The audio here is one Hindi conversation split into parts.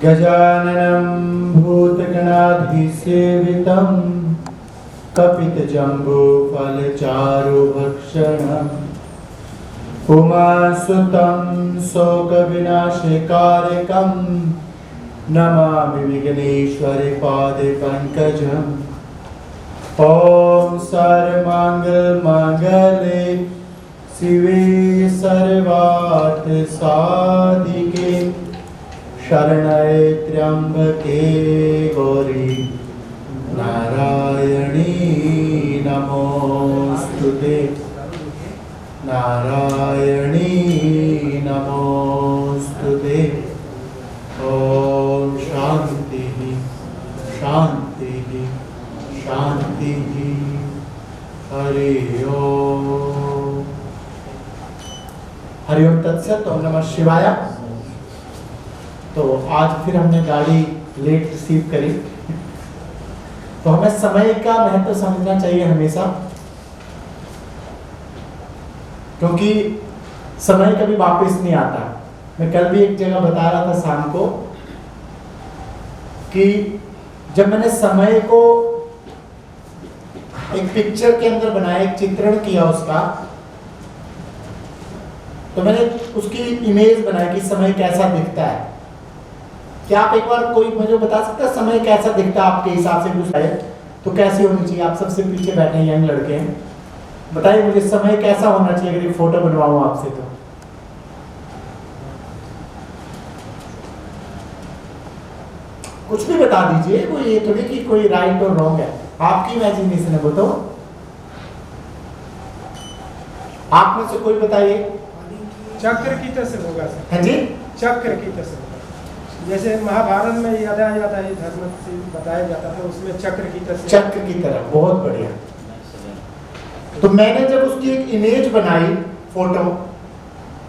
गजाननं भूतगणाधिसेवितं कपितजम्बूफलचारुभक्षणम् उमासुतं शोकविनाशकारकं नमामि विघ्नेश्वरपादपङ्कजम्। ॐ सर्वमङ्गलमाङ्गल्ये शिवे सर्वार्थसाधिके शरण्ये त्र्यम्बके गौरी नारायणी नमोस्तुते नारायणी नमोस्तुते। ओम शांति शांति शांति। हरि ओम तत्सत। ओम नमः शिवाय। तो आज फिर हमने गाड़ी लेट रिसीव करी, तो हमें समय का महत्व समझना चाहिए हमेशा, क्योंकि समय कभी वापस नहीं आता। मैं कल भी एक जगह बता रहा था शाम को कि जब मैंने समय को एक पिक्चर के अंदर बनाया, एक चित्रण किया उसका, तो मैंने उसकी इमेज बनाई कि समय कैसा दिखता है। क्या आप एक बार कोई मुझे बता सकता है समय कैसा दिखता है आपके हिसाब से? कुछ है तो कैसी होनी चाहिए? आप सबसे पीछे बैठे हैं, यंग लड़के हैं, बताइए मुझे समय कैसा होना चाहिए अगर एक फोटो बनवाऊं आपसे तो? कुछ भी बता दीजिए, कोई ये थोड़ी कि कोई राइट और रॉन्ग है, आपकी इमेजिनेशन है वो तो। आप में से कोई बताइए। चक्र की तरह से होगा सर। हाँ जी, चक्र की तरह से होगा। जैसे महाभारत में याद आ जाता है, धर्म से बताया जाता था, उसमें चक्र की तरह से। चक्र की तरह, बहुत बढ़िया। तो मैंने जब उसकी एक इमेज बनाई, फोटो,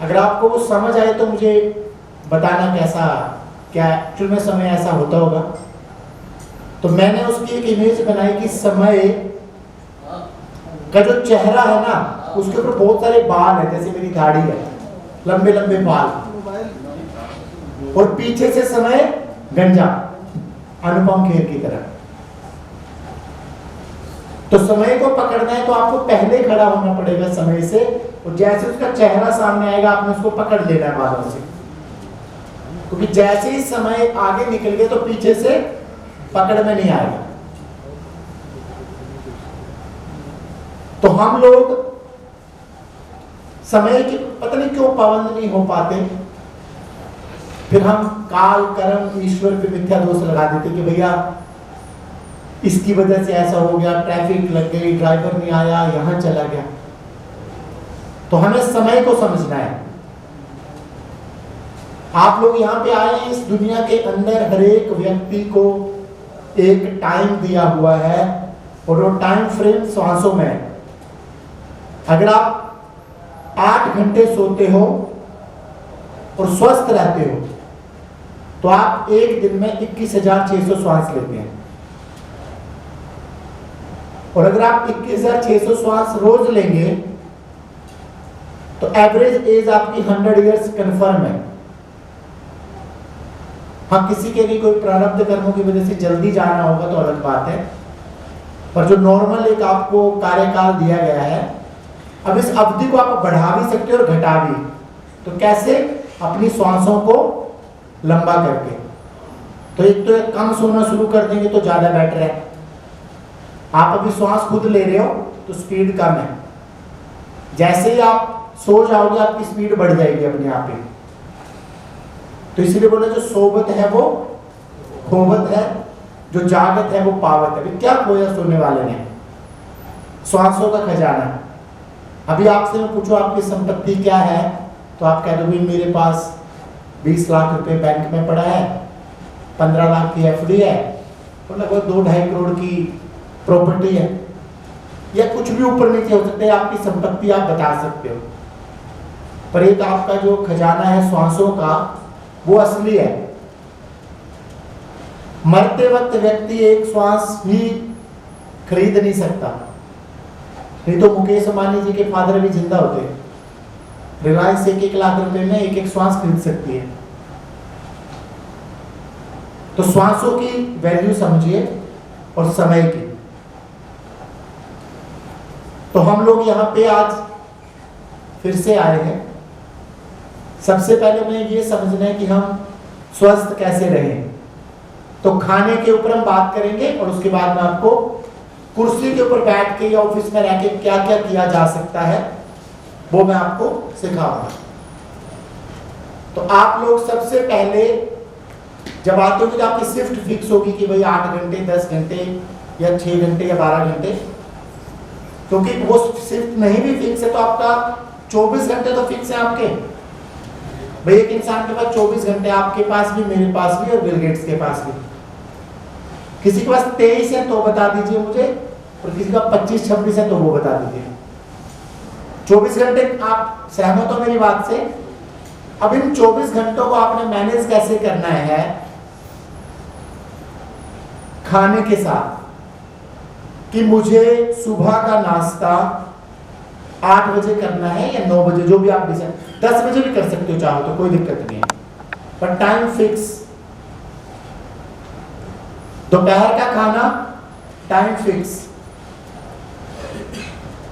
अगर आपको वो समझ आए तो मुझे बताना कैसा, क्या एक्चुअल में समय ऐसा होता होगा। तो मैंने उसकी एक इमेज बनाई कि समय का जो चेहरा है ना, उसके ऊपर बहुत सारे बाल है, जैसे मेरी दाढ़ी है, लंबे लंबे बाल, और पीछे से समय गंजा, अनुपम खेर की तरह। तो समय को पकड़ना है तो आपको पहले खड़ा होना पड़ेगा समय से, और जैसे उसका चेहरा सामने आएगा आपने उसको पकड़ लेना है बालों से, क्योंकि जैसे ही समय आगे निकल गया तो पीछे से पकड़ में नहीं आएगा। तो हम लोग समय की पता नहीं क्यों पाबंद नहीं हो पाते, फिर हम काल कर्म ईश्वर पे मिथ्या दोष लगा देते कि भैया इसकी वजह से ऐसा हो गया, ट्रैफिक लग गई, ड्राइवर नहीं आया, यहां चला गया। तो हमें समय को समझना है। आप लोग यहाँ पे आए हैं, इस दुनिया के अंदर हर एक व्यक्ति को एक टाइम दिया हुआ है, और वो टाइम फ्रेम श्वासों में है। अगर आप 8 घंटे सोते हो और स्वस्थ रहते हो तो आप एक दिन में 21,600 श्वास लेते हैं, और अगर आप 21,600 श्वास रोज लेंगे तो एवरेज एज आपकी 100 इयर्स कंफर्म है। हाँ, किसी के भी कोई प्रारब्ध कर्मों की वजह से जल्दी जाना होगा तो अलग बात है, पर जो नॉर्मल एक आपको कार्यकाल दिया गया है, अब इस अवधि को आप बढ़ा भी सकते हो और घटा भी। तो कैसे? अपनी श्वासों को लंबा करके। तो एक तो कम सोना शुरू कर देंगे तो ज्यादा बेटर है। आप अभी श्वास खुद ले रहे हो तो स्पीड कम है, जैसे ही आप सो जाओगे आपकी स्पीड बढ़ जाएगी अपने आप ही। तो इसीलिए बोले जो सोवत है वो खोवत है, जो जागत है वो पावत है। क्या खोया सोने वाले ने? श्वासों का खजाना। अभी आपसे मैं पूछूं आपकी संपत्ति क्या है, तो आप कह दोगे मेरे पास 20 लाख रुपए बैंक में पड़ा है, 15 लाख की एफडी है, तो लगभग 2-2.5 करोड़ की प्रॉपर्टी है, या कुछ भी ऊपर नीचे हो सकते हैं। आपकी संपत्ति आप बता सकते हो, पर एक आपका जो खजाना है श्वासों का, वो असली है। मरते वक्त व्यक्ति एक श्वास भी खरीद नहीं सकता, नहीं तो मुकेश अंबानी जी के फादर भी जिंदा होते। रिलायंस 1-1 लाख रुपए में एक श्वास खरीद सकती है। तो श्वासों की वैल्यू समझिए और समय की। तो हम लोग यहाँ पे आज फिर से आए हैं। सबसे पहले हमें ये समझना है कि हम स्वस्थ कैसे रहें। तो खाने के ऊपर हम बात करेंगे और उसके बाद में आपको कुर्सी के ऊपर बैठ के या ऑफिस में रह के क्या क्या किया जा सकता है वो मैं आपको सिखाऊंगा। तो आप लोग सबसे पहले जब आते होंगे तो आपकी शिफ्ट फिक्स होगी कि भाई 8 घंटे 10 घंटे या 6 घंटे या 12 घंटे, क्योंकि वो शिफ्ट नहीं भी फिक्स है तो आपका 24 घंटे तो फिक्स है आपके। भाई एक इंसान के पास 24 घंटे, आपके पास भी, मेरे पास भी और बिल गेट्स के पास भी। किसी के पास 23 है तो बता दीजिए मुझे, और किसी का 25-26 है तो वो बता दीजिए। 24 घंटे आप सहमत हो मेरी बात से? अब इन 24 घंटों को आपने मैनेज कैसे करना है? खाने के साथ कि मुझे सुबह का नाश्ता 8 बजे करना है या 9 बजे, जो भी आप डिसाइड, 10 बजे भी कर सकते हो चाहो तो, कोई दिक्कत नहीं है, पर टाइम फिक्स। दोपहर का खाना टाइम फिक्स,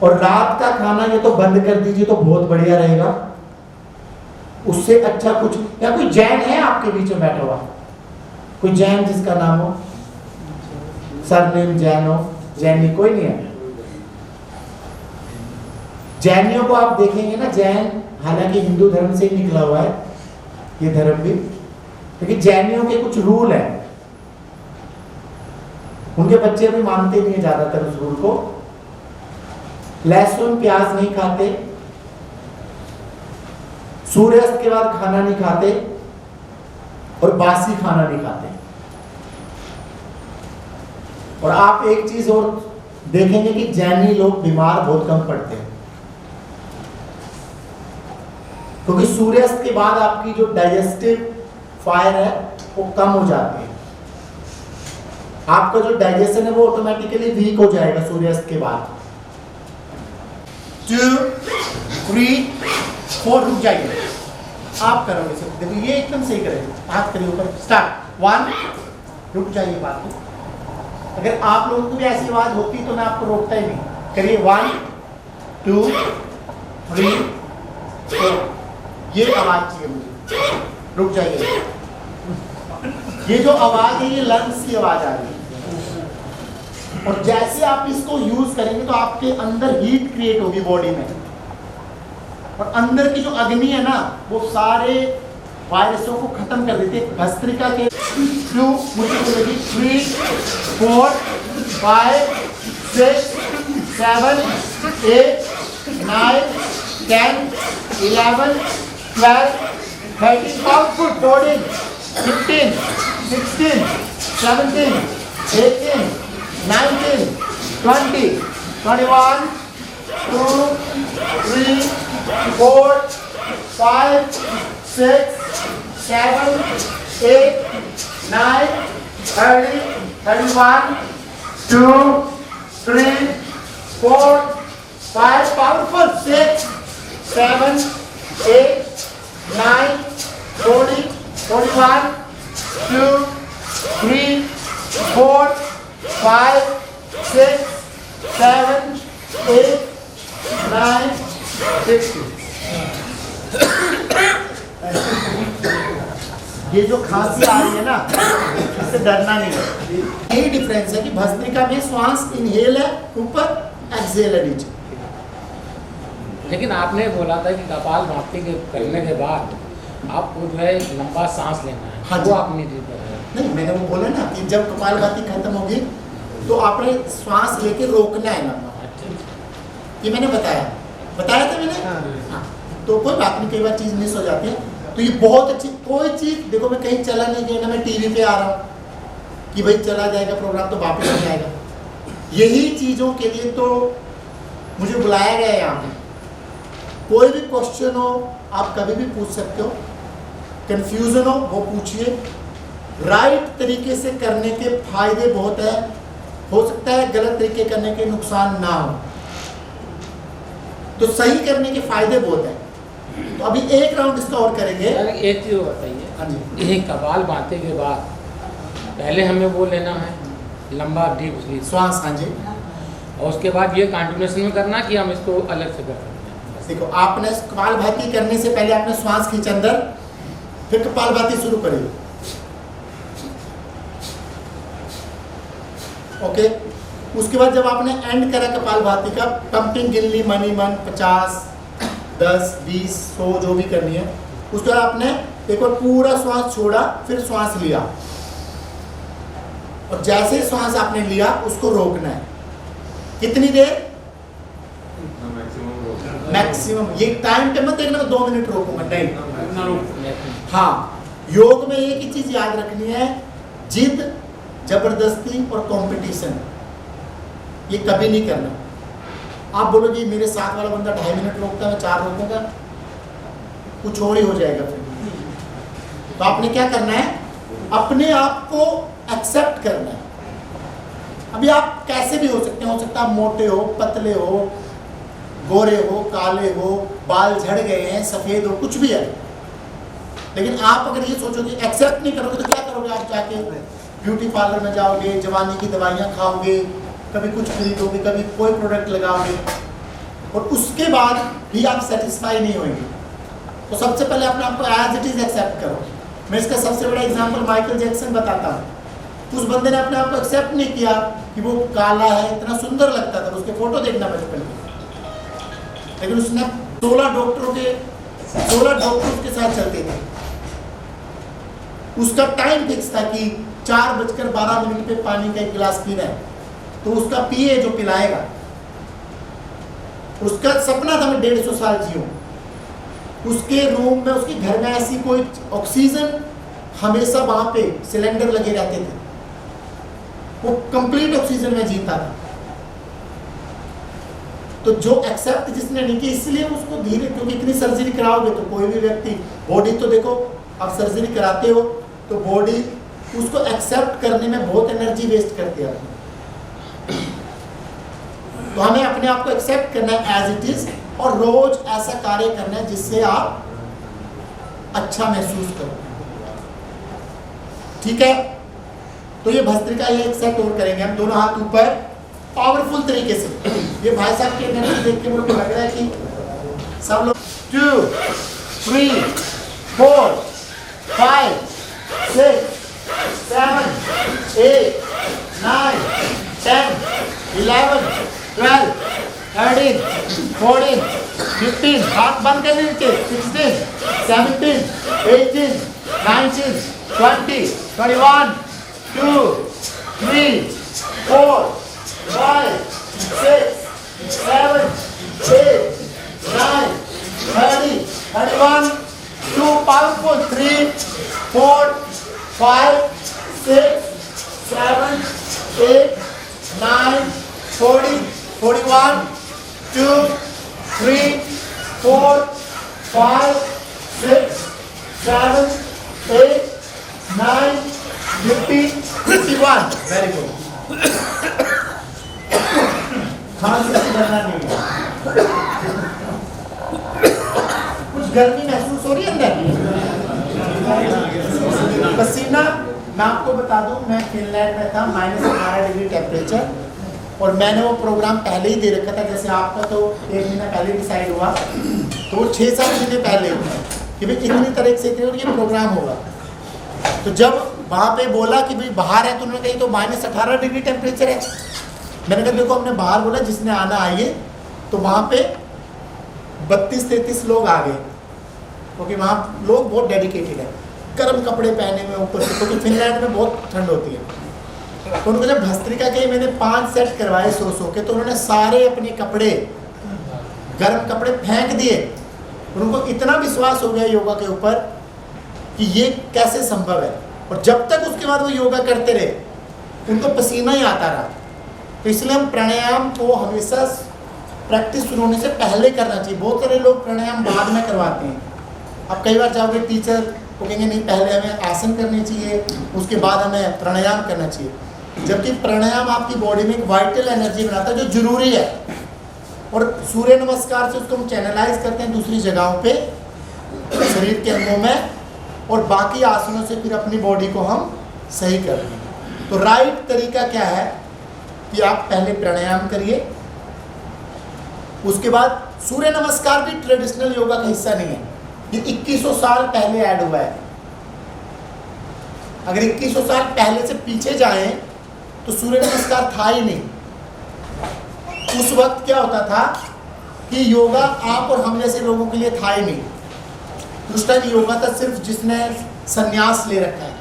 और रात का खाना ये तो बंद कर दीजिए तो बहुत बढ़िया रहेगा। उससे अच्छा कुछ, या कोई जैन है आपके बीच में बैठा हुआ? कोई जैन जिसका नाम हो, सरनेम जैन हो? जैनी कोई नहीं है? जैनियों को आप देखेंगे ना, जैन हालांकि हिंदू धर्म से ही निकला हुआ है ये धर्म भी, लेकिन जैनियों के कुछ रूल हैं। उनके बच्चे भी मानते नहीं है ज्यादातर उस रूल को। लहसुन प्याज नहीं खाते, सूर्यास्त के बाद खाना नहीं खाते, और बासी खाना नहीं खाते। और आप एक चीज और देखेंगे कि जैनी लोग बीमार बहुत कम पड़ते हैं, क्योंकि सूर्यास्त के बाद आपकी जो डाइजेस्टिव फायर है वो कम हो जाती है। आपका जो डाइजेशन है वो ऑटोमेटिकली वीक हो जाएगा सूर्यास्त के बाद। 2 3 4 रुक जाइए, आप करोगे सब। देखो ये एकदम सही करेंगे, हाथ करिए ऊपर, स्टार्ट। 1 रुक जाइए बात। अगर आप लोगों को भी ऐसी आवाज होती तो मैं आपको रोकता ही नहीं। करिए 1 2 3 4, ये आवाज चाहिए मुझे। रुक जाइए, ये जो आवाज है ये लंग्स की आवाज आ रही है, और जैसे आप इसको यूज करेंगे तो आपके अंदर हीट क्रिएट होगी बॉडी में, और अंदर की जो अग्नि है ना वो सारे वायरसों को खत्म कर देती है। भस्त्रिका के 2 मुझे 3 4 5 6 7 8 9 10 11 12 13 आउटपुट 14 15 16 17 18 19 20 21 2 3 4 5 6 7 8 9 30 31 2 3 4 5 powerful 6 7 8 9 40 41 2 3 4 5 6 7 8 9 60। ये जो खांसी आ रही है ना, इससे डरना नहीं है। यही डिफरेंस है कि भस्त्रिका में श्वास इनहेल है ऊपर, एक्सहेल है नीचे। लेकिन आपने बोला था कि कपालभाति के करने के बाद आपको जो है लंबा सांस लेना है। हाँ, वो आपने नहीं, मैंने वो बोला ना कि जब कपालभाति खत्म होगी तो आपने श्वास लेके रोकना है लंबा। ये मैंने बताया था मैंने। हाँ, तो कोई बात नहीं, कई बार चीज़ मिस हो जाती है। तो ये बहुत अच्छी, कोई चीज़ देखो, मैं कहीं चला नहीं गया ना, मैं टीवी पे आ रहा हूँ कि भाई चला जाएगा प्रोग्राम तो वापस नहीं आएगा। यही चीज़ों के लिए तो मुझे बुलाया गया है यहाँ पे। कोई भी क्वेश्चन हो आप कभी भी पूछ सकते हो, कंफ्यूजन हो पूछिए। राइट तरीके से करने के फायदे बहुत है, हो सकता है गलत तरीके करने के नुकसान ना हो, तो सही करने के फायदे बहुत है। तो अभी एक राउंड इसका और करेंगे। एक चीज बताइए, हाँ जी, ये कपालभाति के बाद पहले हमें वो लेना है लंबा डीप स्लीप, श्वास, हाँ जी। और उसके बाद ये कंटिन्यूएशन में करना कि हम इसको अलग से कर सकते हैं। देखो, आपने कपालभाति करने से पहले आपने श्वास खींच अंदर, फिर कपालभाति शुरू करिए। ओके, उसके बाद जब आपने एंड करा कपालभाति का, पंपिंग गिन ली मनी मन 50, 10, 20, 100 जो भी करनी है। उसके बाद आपने एक बार पूरा श्वास छोड़ा, फिर श्वास लिया, और जैसे ही श्वास आपने लिया उसको रोकना है। कितनी देर? मैक्सिमम। ये टाइम पे मत देखना 2 मिनट रोकूंगा, नहीं। हाँ, योग में एक ही चीज याद रखनी है, जिद, जबरदस्ती और कंपटीशन, ये कभी नहीं करना। आप बोलोगे मेरे साथ वाला बंदा 2.5 मिनट रोकता है, मैं 4 रोकूंगा, कुछ और ही हो जाएगा फिर। तो आपने क्या करना है, अपने आप को एक्सेप्ट करना है। अभी आप कैसे भी हो सकते हैं, हो सकता है आप मोटे हो, पतले हो, गोरे हो, काले हो, बाल झड़ गए हैं, सफेद हो, कुछ भी है। लेकिन आप अगर ये सोचोगे, एक्सेप्ट नहीं करोगे, तो क्या करोगे? आप जाके ब्यूटी पार्लर में जाओगे, जवानी की दवाइयाँ खाओगे, कभी कुछ खरीदोगे, कभी कोई प्रोडक्ट लगाओगे, और उसके बाद भी आप सेटिस्फाई नहीं होंगे। तो सबसे पहले अपने आप को एज इट इज एक्सेप्ट करो। मैं इसका सबसे बड़ा एग्जांपल माइकल जैक्सन बताता हूँ। उस बंदे ने अपने आप को एक्सेप्ट नहीं किया कि वो काला है, इतना सुंदर लगता था, उसके फोटो देखना बचपन में, लेकिन उसने 16 डॉक्टरों के साथ चलते थे। उसका टाइम फिक्स था कि 4:12 पे पानी का एक गिलास पीना है, तो उसका पिए जो पिलाएगा। उसका सपना था मैं 150 साल जीऊं। उसके रूम में, उसके घर में ऐसी कोई ऑक्सीजन, हमेशा वहां पे सिलेंडर लगे रहते थे, वो कंप्लीट ऑक्सीजन में जीता था। तो जो एक्सेप्ट जिसने नहीं की, इसलिए उसको धीरे, क्योंकि इतनी सर्जरी कराओगे तो कोई भी व्यक्ति, बॉडी तो देखो, आप सर्जरी कराते हो तो बॉडी उसको एक्सेप्ट करने में बहुत एनर्जी वेस्ट करती है। तो हमें अपने आप को एक्सेप्ट करना है एज इट इज, और रोज ऐसा कार्य करना है जिससे आप अच्छा महसूस करो। ठीक है, तो ये भस्त्रिका, ये एक सेट और करेंगे हम, दोनों हाथ ऊपर, पावरफुल तरीके से। ये भाई साहब की एनर्जी देख के मुझे लग रहा है कि सब लोग 2, 3, 4, 5, 6, 7, 8, 9, 10, 11, 12, 13, 14, 15, हाथ बंद करने नीचे, 16, 17, 18, 19, 20, 21, 2, 3, 4, 5, 6, 7, 8, 9, 30, 31, 2, powerful, 3, 4, 5, 6, 7, 8, 9, 40, 41, 2, 3, 4, 5, 6, 7, 8, 9, 50, 51. Very good. कुछ गर्मी महसूस हो रही है अंदर? पसीना, मैं आपको बता दूं, मैं फिनलैंड में था, -18 डिग्री टेम्परेचर, और मैंने वो प्रोग्राम पहले ही दे रखा था। जैसे आपका तो 1 महीना पहले डिसाइड हुआ, तो वो 6-7 महीने पहले कि भाई इतनी तारीख से ये प्रोग्राम होगा। तो जब वहाँ पे बोला कि भाई बाहर है, तो उन्होंने कही तो -18 डिग्री टेम्परेचर है। मैंने कहा देखो, हमने बाहर बोला जिसने आना आइए, तो वहाँ पे 32-33 लोग आ गए, क्योंकि वहाँ लोग बहुत डेडिकेटेड है, गर्म कपड़े पहने में ऊपर से, क्योंकि फिनलैंड में बहुत ठंड होती है। तो उनको जब भस्त्रिका के मैंने 5 सेट करवाए 100 के, तो उन्होंने सारे अपने कपड़े, गर्म कपड़े फेंक दिए। उनको इतना विश्वास हो गया योगा के ऊपर कि ये कैसे संभव है, और जब तक उसके बाद वो योगा करते रहे, उनको पसीना ही आता रहा। तो इसलिए हम प्राणायाम को हमेशा प्रैक्टिस शुरू होने से पहले करना चाहिए। बहुत सारे लोग प्राणायाम बाद में करवाते हैं। अब कई बार जाओगे टीचर को कहेंगे नहीं, पहले हमें आसन करने चाहिए, उसके बाद हमें प्राणायाम करना चाहिए। जबकि प्राणायाम आपकी बॉडी में एक वाइटल एनर्जी बनाता है जो जरूरी है, और सूर्य नमस्कार से उसको हम चैनलाइज करते हैं दूसरी जगहों पे शरीर के अंगों में, और बाकी आसनों से फिर अपनी बॉडी को हम सही करते हैं। तो राइट तरीका क्या है कि आप पहले प्राणायाम करिए, उसके बाद सूर्य नमस्कार भी ट्रेडिशनल योगा का हिस्सा नहीं है, ये 2100 साल पहले ऐड हुआ है। अगर 2100 साल पहले से पीछे जाएं तो सूर्य नमस्कार था ही नहीं। उस वक्त क्या होता था कि योगा आप और हम जैसे लोगों के लिए था ही नहीं। उस टाइम योगा था सिर्फ जिसने संन्यास ले रखा है,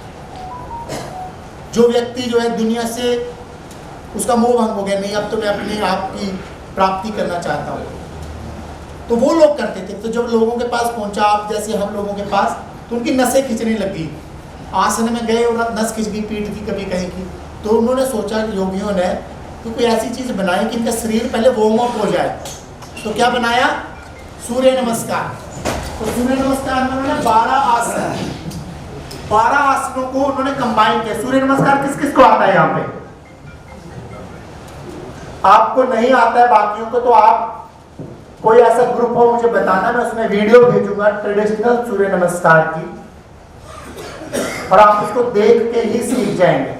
जो व्यक्ति जो है दुनिया से उसका मोह भंग हो गया, नहीं अब तो मैं अपने आप की प्राप्ति करना चाहता हूँ, तो वो लोग करते थे। तो जब लोगों के पास पहुंचा, आप जैसे हम लोगों के पास, तो उनकी नसें खिंचने लगी, आसन में गए और नस खिंच गई पीठ की कभी कहीं की। तो उन्होंने सोचा योगियों ने कि कोई ऐसी चीज़ बनाई कि इनका शरीर पहले वार्म अप हो जाए। तो क्या बनाया? सूर्य नमस्कार। तो सूर्य नमस्कार में उन्होंने 12 आसन, 12 आसनों को उन्होंने कंबाइन किया। सूर्य नमस्कार किस किस को आता है? यहाँ पे आपको नहीं आता है, बाकियों को तो आप कोई ऐसा ग्रुप हो मुझे बताना, मैं उसमें वीडियो भेजूंगा ट्रेडिशनल सूर्य नमस्कार की, और आप उसको देख के ही सीख जाएंगे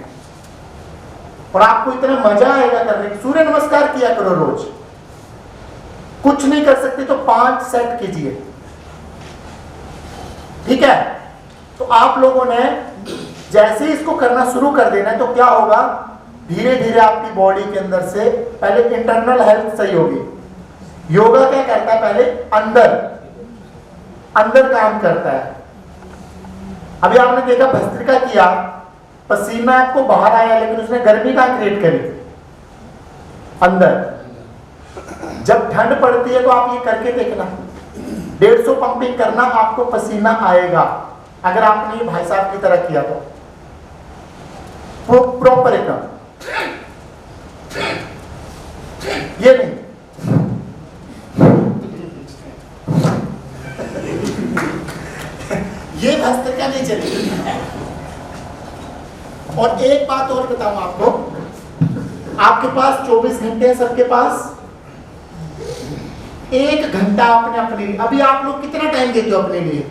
और आपको इतना मजा आएगा करने की। सूर्य नमस्कार किया करो रोज, कुछ नहीं कर सकते तो 5 सेट कीजिए, ठीक है? तो आप लोगों ने जैसे ही इसको करना शुरू कर देना है तो क्या होगा, धीरे धीरे आपकी बॉडी के अंदर से पहले इंटरनल हेल्थ सही होगी। योगा क्या करता है? पहले अंदर काम करता है। अभी आपने देखा भस्त्रिका किया, पसीना आपको बाहर आया, लेकिन उसने गर्मी कहां क्रिएट करी? अंदर। जब ठंड पड़ती है तो आप ये करके देखना, 150 पंपिंग करना, आपको पसीना आएगा अगर आपने ये भाई साहब की तरह किया तो प्रॉपर एकदम। ये नहीं, ये भस्त्रिका नहीं चलेगी। और एक बात और बताऊं आपको, आपके पास 24 घंटे हैं सबके पास, 1 घंटा आपने अपने लिए, अभी आप लोग कितना टाइम देते हो अपने लिए?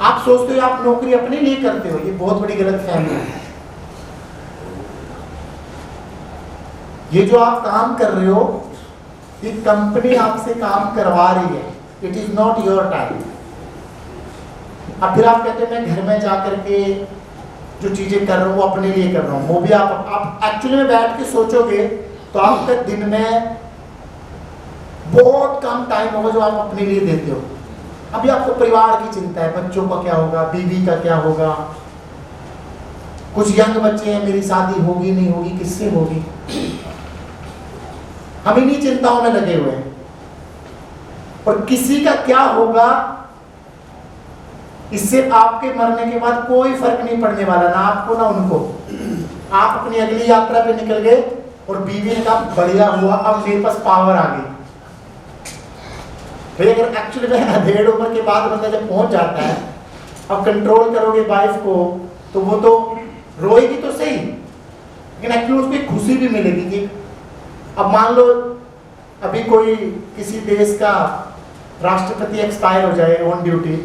आप सोचते हो आप नौकरी अपने लिए करते हो, ये बहुत बड़ी गलतफहमी है। ये जो आप काम कर रहे हो, ये कंपनी आपसे काम करवा रही है, it is not your time. अब फिर आप कहते हैं मैं घर में जाकर के जो चीजें कर रहा हूँ वो अपने लिए कर रहा हूँ, वो भी आप एक्चुअली में बैठ के सोचोगे तो आपका दिन में बहुत कम टाइम होगा जो आप अपने लिए देते हो। अभी आपको परिवार की चिंता है, बच्चों का क्या होगा, बीवी का क्या होगा, कुछ यंग बच्चे हैं, मेरी शादी होगी नहीं होगी, किससे होगी, हम इन्हीं चिंताओं में लगे हुए हैं। और किसी का क्या होगा इससे आपके मरने के बाद कोई फर्क नहीं पड़ने वाला, ना आपको ना उनको। आप अपनी अगली यात्रा पे निकल गए और बीवी ने कहा बढ़िया हुआ, अब मेरे पास पावर आ गई। भाई अगर एक्चुअली में अधेड़ उम्र के बाद बंदा जब पहुंच जाता है, अब कंट्रोल करोगे वाइफ को तो वो तो रोएगी तो सही, लेकिन एक्चुअली उसको एक खुशी भी मिलेगी कि अब मान लो अभी कोई किसी देश का राष्ट्रपति एक्सपायर हो जाए ऑन ड्यूटी,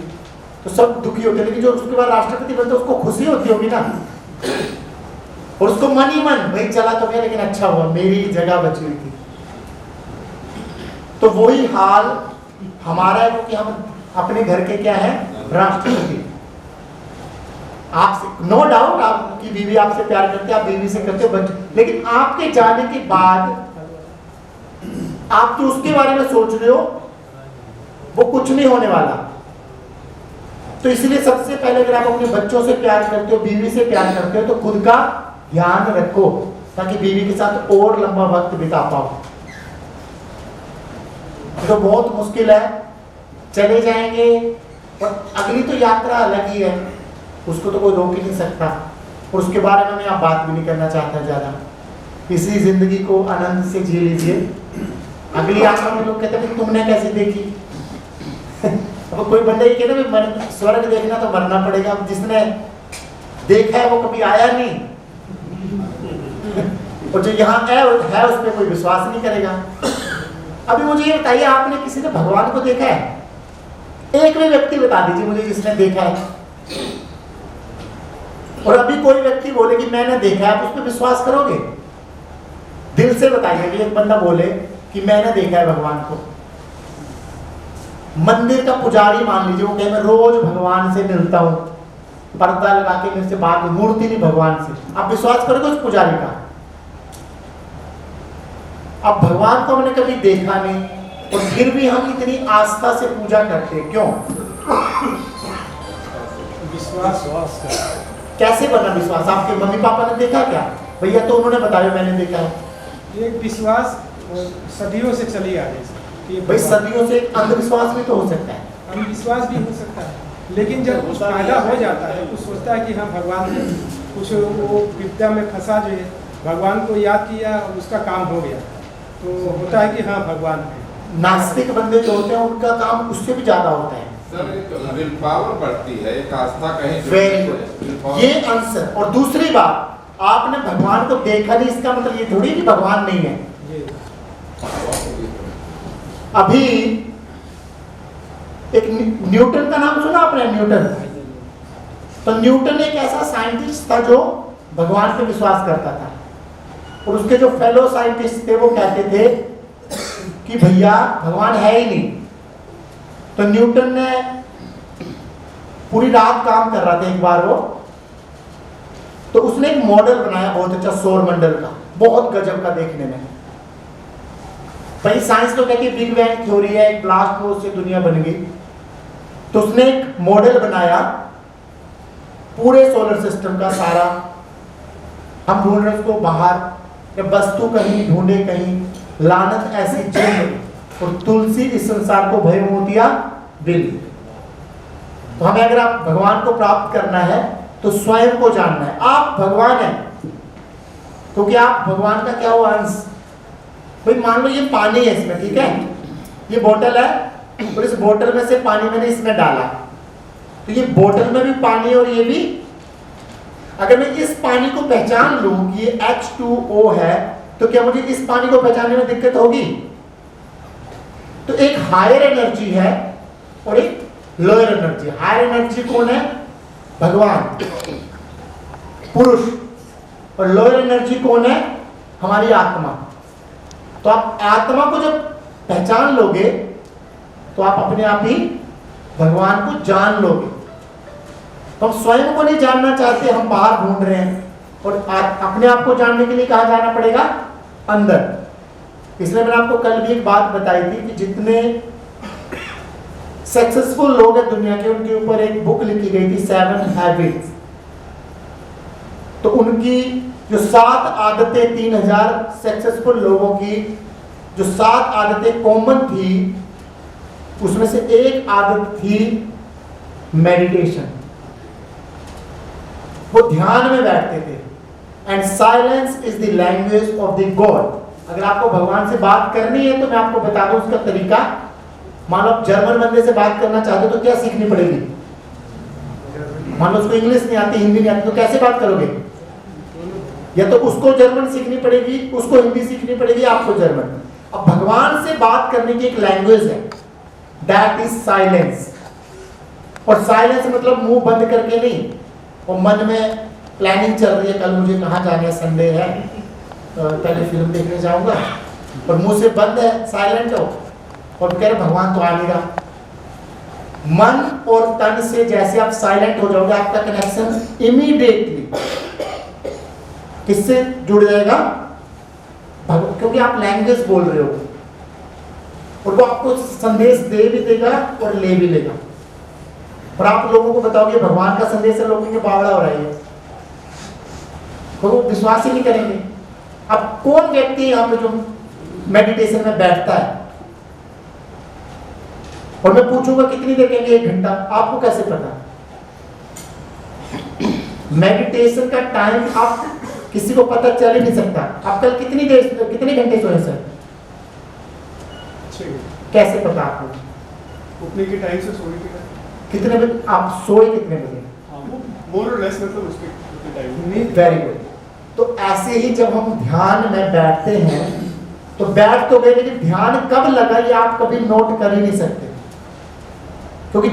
तो सब दुखी होते हैं, लेकिन जो उसके बाद राष्ट्रपति बनता है उसको खुशी होती होगी ना, और उसको मन ही मन भाई चला तो गया लेकिन अच्छा हुआ मेरी जगह बची हुई थी। तो वही हाल हमारा है, क्योंकि हम अपने घर के क्या है, राष्ट्रपति। आपसे नो डाउट आपकी बीवी आपसे प्यार करते हैं, आप बीवी से करते हो बच्चे, लेकिन आपके जाने के बाद आप तो उसके बारे में सोच रहे हो, वो कुछ नहीं होने वाला। तो इसलिए सबसे पहले अगर आप अपने बच्चों से प्यार करते हो, बीवी से प्यार करते हो, तो खुद का ध्यान रखो ताकि बीवी के साथ और लंबा वक्त बिता पाओ। तो बहुत मुश्किल है, चले जाएंगे और अगली तो यात्रा अलग ही है, उसको तो कोई रोक ही नहीं सकता, और उसके बारे में मैं आप बात भी नहीं करना चाहता ज़्यादा। इसी जिंदगी को आनंद से जी लीजिए। अगली यात्रा में लोग कहते हैं तुमने कैसे देखी? अब कोई बंदा ये कहता है स्वर्ग देखना तो मरना पड़ेगा, अब जिसने देखा है वो कभी आया नहीं, और जो यहाँ है उस पर कोई विश्वास नहीं करेगा। अभी मुझे ये बताइए, आपने किसी ने भगवान को देखा है? एक भी व्यक्ति बता दीजिए मुझे जिसने देखा है। और अभी कोई व्यक्ति बोले कि मैंने देखा है, आप उस पर विश्वास करोगे? दिल से बताइए कि एक बंदा बोले कि मैंने देखा है भगवान को, मंदिर का पुजारी मान लीजिए, वो कहे मैं रोज भगवान से मिलता हूं, पर्दा लगा के मेरे से बात, मूर्ति नहीं भगवान से, आप विश्वास करोगे उस पुजारी का? अब भगवान को हमने कभी देखा नहीं और फिर भी हम इतनी आस्था से पूजा करते हैं, क्यों? विश्वास कैसे बना विश्वास? आपके मम्मी पापा ने देखा क्या? भैया तो उन्होंने बताया मैंने देखा है। ये विश्वास सदियों से चली आ रही है। भाई सदियों से एक अंधविश्वास भी तो हो सकता है। अंधविश्वास भी हो सकता है, लेकिन जब कुछ फायदा हो जाता है तो सोचता है कि हाँ भगवान ने कुछ वो विद्या में फंसा जो है, भगवान को याद किया, उसका काम हो गया, तो होता है कि हाँ भगवान है। नास्तिक बंदे जो होते हैं उनका काम उससे भी ज्यादा होता है। सर एक विल पावर बढ़ती है, एक आस्था कहीं वेरी गुड, ये आंसर। और दूसरी बात, आपने भगवान को देखा नहीं, इसका मतलब ये थोड़ी कि भगवान नहीं है। अभी एक न्यूटन का नाम सुना आपने? न्यूटन, तो न्यूटन एक ऐसा साइंटिस्ट था जो भगवान पे विश्वास करता था, और उसके जो फेलो साइंटिस्ट थे वो कहते थे कि भैया भगवान है ही नहीं। तो न्यूटन ने पूरी रात काम कर रहा था एक बार वो, तो उसने एक मॉडल बनाया बहुत अच्छा सौर मंडल का, बहुत गजब का देखने में। भाई साइंस तो कहती है बिग बैंग थ्योरी है, एक ब्लास्ट हुआ उससे दुनिया बन गई। तो उसने एक मॉडल बनाया पूरे सोलर सिस्टम का सारा, हम ढूंढ रहे उसको बाहर, वस्तु कहीं ढूंढे कहीं, लानत ऐसी जन्म और तुलसी इस संसार को भय मोतिया बिल। तो हमें अगर आप भगवान को प्राप्त करना है तो स्वयं को जानना है, आप भगवान हैं, क्योंकि आप भगवान का क्या हुआ अंश। भाई मान लो ये पानी है इसमें, ठीक है, ये बोतल है और इस बोतल में से पानी मैंने इसमें डाला, तो ये बोतल में भी पानी और ये भी, अगर मैं इस पानी को पहचान लूं कि ये H2O है, तो क्या मुझे इस पानी को पहचानने में दिक्कत होगी? तो एक हायर एनर्जी है और एक लोअर एनर्जी। हायर एनर्जी कौन है? भगवान, पुरुष। और लोअर एनर्जी कौन है? हमारी आत्मा। तो आप आत्मा को जब पहचान लोगे तो आप अपने आप ही भगवान को जान लोगे। तो हम स्वयं को नहीं जानना चाहते, हम बाहर ढूंढ रहे हैं, और अपने आप को जानने के लिए कहाँ जाना पड़ेगा? अंदर। इसलिए मैंने आपको कल भी एक बात बताई थी कि जितने सक्सेसफुल लोग हैं दुनिया के, उनके ऊपर एक बुक लिखी गई थी 7 हैबिट्स। तो उनकी जो 7 आदतें, 3000 सक्सेसफुल लोगों की जो 7 आदतें कॉमन थी, उसमें से एक आदत थी मेडिटेशन। वो ध्यान में बैठते थे। And silence is the language of the God. अगर आपको भगवान से बात करनी है तो मैं आपको बता दूं उसका तरीका। मान लो आप जर्मन बंदे से बात करना चाहते हो तो क्या सीखनी पड़ेगी? मान लो उसको इंग्लिश नहीं आती, हिंदी नहीं आती, तो कैसे बात करोगे? या तो उसको जर्मन सीखनी पड़ेगी, उसको हिंदी सीखनी पड़ेगी, आपको जर्मन। अब भगवान से बात करने की एक लैंग्वेज है, दैट इज साइलेंस। और साइलेंस मतलब मुंह बंद करके नहीं, और मन में प्लानिंग चल रही है, कल मुझे कहाँ जाना है, संडे है, पहले फिल्म देखने जाऊंगा, और मुंह से बंद है, साइलेंट हो, और कह रहे भगवान तो आ नहीं रहा। मन और तन से जैसे आप साइलेंट हो जाओगे, आपका कनेक्शन इमीडिएटली किससे जुड़ जाएगा? क्योंकि आप लैंग्वेज बोल रहे हो, और वो आपको संदेश दे भी देगा और ले भी लेगा। और आप लोगों को बताओगे भगवान का संदेश है, लोगों के बावड़ा हो रहा है, तो वो विश्वास ही नहीं करेंगे। अब कौन व्यक्ति यहाँ पे जो मेडिटेशन में बैठता है और मैं पूछूंगा कितनी देर कहेंगे? 1 घंटा। आपको कैसे पता? मेडिटेशन का टाइम आप किसी को पता चल ही नहीं सकता। आप कल कितने घंटे सोए सर? कैसे पता आपको? उठने के टाइम से सोने के टाइम कितने बजे आप सोए? कितने बजे? मोर और लेस, मतलब उसके टाइम। Very good. तो ऐसे ही जब हम ध्यान में बैठते हैं तो बैठ तो गए, लेकिन ध्यान कब लगा ये आप कभी नोट कर ही नहीं सकते।